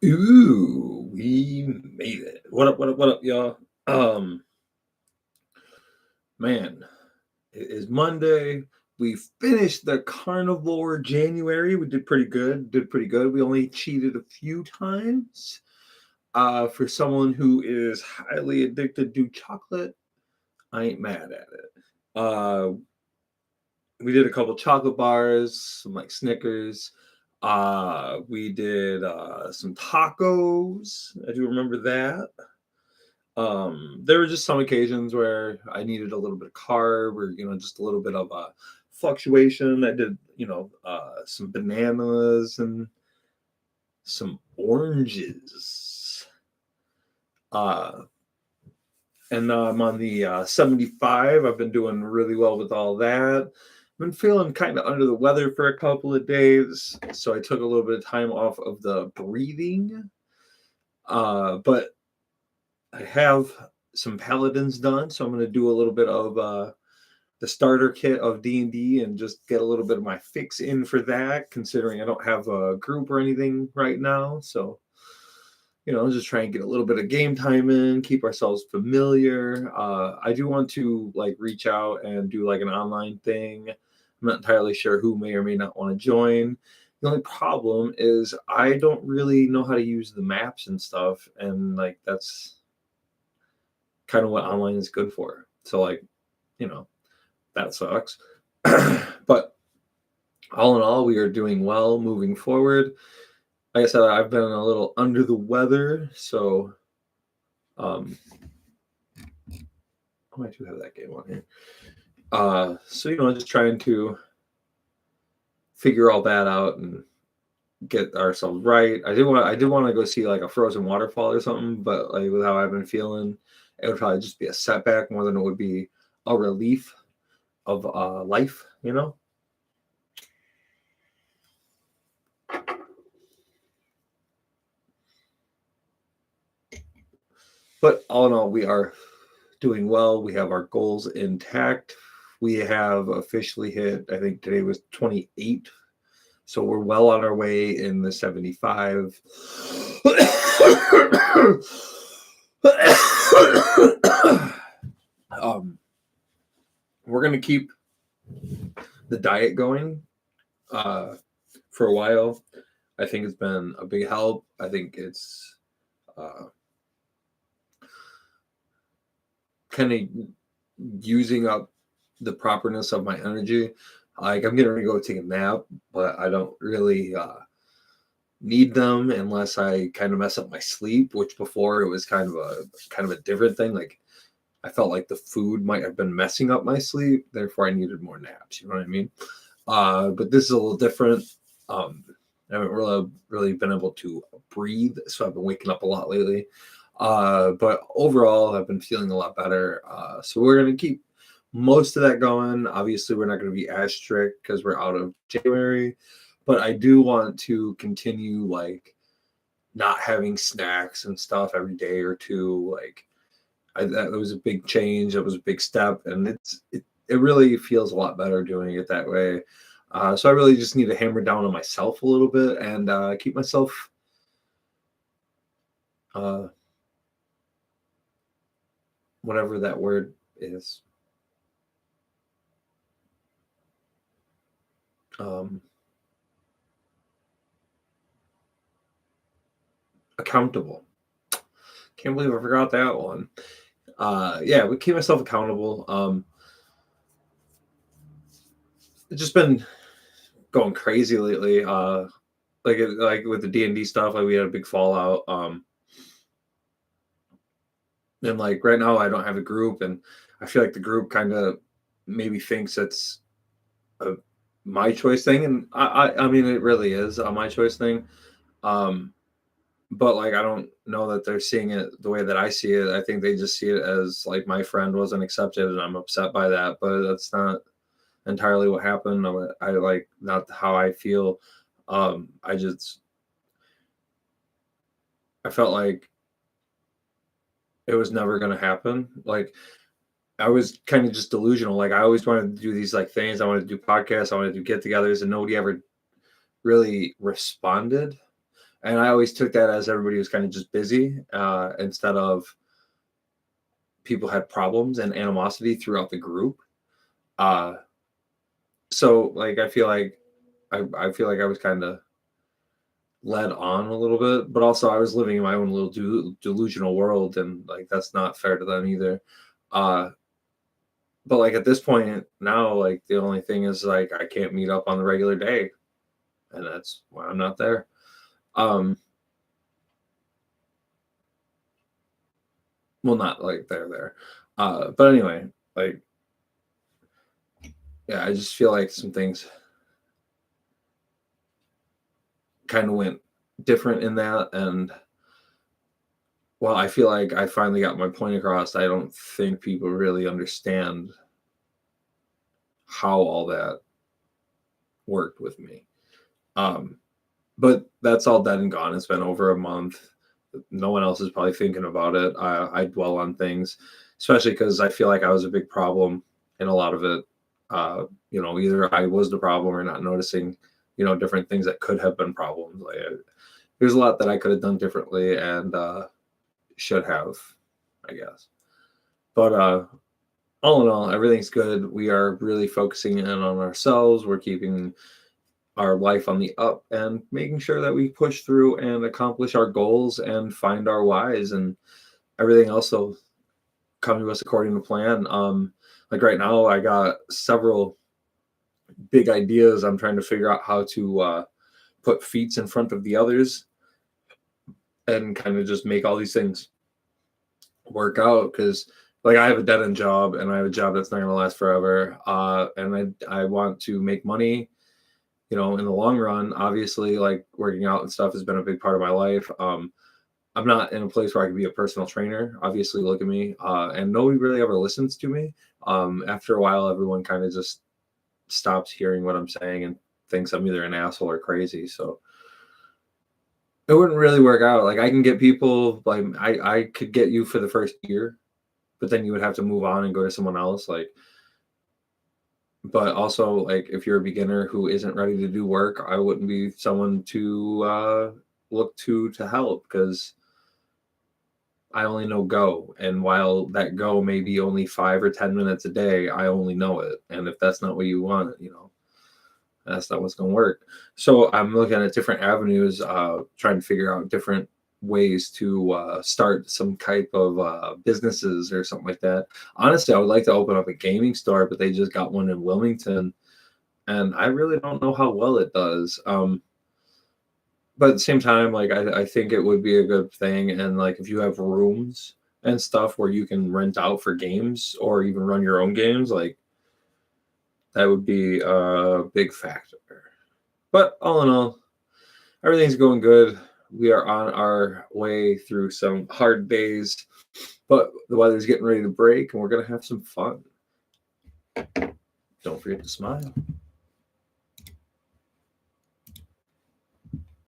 Ooh, we made it. What up, y'all? Man, it is Monday. We finished the carnivore January. We did pretty good. We only cheated a few times. For someone who is highly addicted to chocolate, I ain't mad at it. Uh, we did a couple chocolate bars, some like Snickers. We did some tacos. I do remember that. There were just some occasions where I needed a little bit of carb or just a little bit of fluctuation. I did some bananas and some oranges. Uh, and I'm on the 75. I've been doing really well with all that. I've been feeling kind of under the weather for a couple of days, so I took a little bit of time off of the breathing. But I have some paladins done, so I'm going to do a little bit of the starter kit of D&D and just get a little bit of my fix in for that, considering I don't have a group or anything right now. So, just try and get a little bit of game time in, keep ourselves familiar. I do want to like reach out and do like an online thing. I'm not entirely sure who may or may not want to join. The only problem is I don't really know how to use the maps and stuff, and like that's kind of what online is good for. So like, that sucks. But all in all, we are doing well moving forward. Like I said, I've been a little under the weather, so I do have that game on here. So just trying to figure all that out and get ourselves right. I did want to go see like a frozen waterfall or something, but like with how I've been feeling, it would probably just be a setback more than it would be a relief of life, But all in all, we are doing well. We have our goals intact. We have officially hit, I think today was 28. So we're well on our way in the 75. We're going to keep the diet going for a while. I think it's been a big help. I think it's kind of using up the properness of my energy. Like I'm getting ready to go take a nap, but I don't really need them unless I kind of mess up my sleep, which before it was kind of a different thing. Like I felt like the food might have been messing up my sleep, therefore I needed more naps. You know what I mean? But this is a little different. I haven't really been able to breathe, so I've been waking up a lot lately. But overall, I've been feeling a lot better. So we're gonna keep most of that going. Obviously, we're not going to be as strict because we're out of January, but I do want to continue like not having snacks and stuff every day or two. Like that was a big change. It was a big step, and it really feels a lot better doing it that way. So I really just need to hammer down on myself a little bit and keep myself whatever that word is. Accountable. Can't believe I forgot that one. Yeah, we keep myself accountable. It's just been going crazy lately. Like with the D&D stuff, like we had a big fallout. And like right now, I don't have a group, and I feel like the group kind of maybe thinks it's a my choice thing, and I mean it really is a my choice thing. But like I don't know that they're seeing it the way that I see it. I think they just see it as like my friend wasn't accepted, and I'm upset by that. But that's not entirely what happened. I like not how I feel. I felt like it was never going to happen. Like I was kind of just delusional. Like I always wanted to do these like things. I wanted to do podcasts. I wanted to do get-togethers, and nobody ever really responded. And I always took that as everybody was kind of just busy, instead of people had problems and animosity throughout the group. Uh, so like I feel like I was kind of led on a little bit, but also I was living in my own little delusional world, and like that's not fair to them either. Uh, but like at this point now, like the only thing is like I can't meet up on the regular day, and that's why I'm not there. Um, well, not like they're there. But anyway, like yeah, I just feel like some things kind of went different in that, and well, I feel like I finally got my point across. I don't think people really understand how all that worked with me. Um, but that's all dead and gone. It's been over a month. No one else is probably thinking about it. I dwell on things, especially because I feel like I was a big problem in a lot of it. Either I was the problem or not noticing, different things that could have been problems. Like, there's a lot that I could have done differently and should have, I guess. But all in all, everything's good. We are really focusing in on ourselves. We're keeping our life on the up and making sure that we push through and accomplish our goals and find our whys, and everything else will come to us according to plan. Like right now, I got several big ideas. I'm trying to figure out how to put feats in front of the others and kind of just make all these things work out, because like I have a dead end job and I have a job that's not going to last forever, and I want to make money, in the long run. Obviously, like working out and stuff has been a big part of my life. I'm not in a place where I can be a personal trainer. Obviously, look at me, and nobody really ever listens to me. After a while, everyone kind of just stops hearing what I'm saying and thinks I'm either an asshole or crazy. So it wouldn't really work out. Like I can get people, like I could get you for the first year, but then you would have to move on and go to someone else. Like, but also like if you're a beginner who isn't ready to do work, I wouldn't be someone to look to help, because I only know Go. And while that Go may be only 5 or 10 minutes a day, I only know it. And if that's not what you want, that's not what's going to work. So I'm looking at different avenues, trying to figure out different ways to start some type of businesses or something like that. Honestly, I would like to open up a gaming store, but they just got one in Wilmington, and I really don't know how well it does. But at the same time, like I think it would be a good thing. And like if you have rooms and stuff where you can rent out for games or even run your own games, like that would be a big factor. But all in all, everything's going good. We are on our way through some hard days, but the weather's getting ready to break and we're going to have some fun. Don't forget to smile.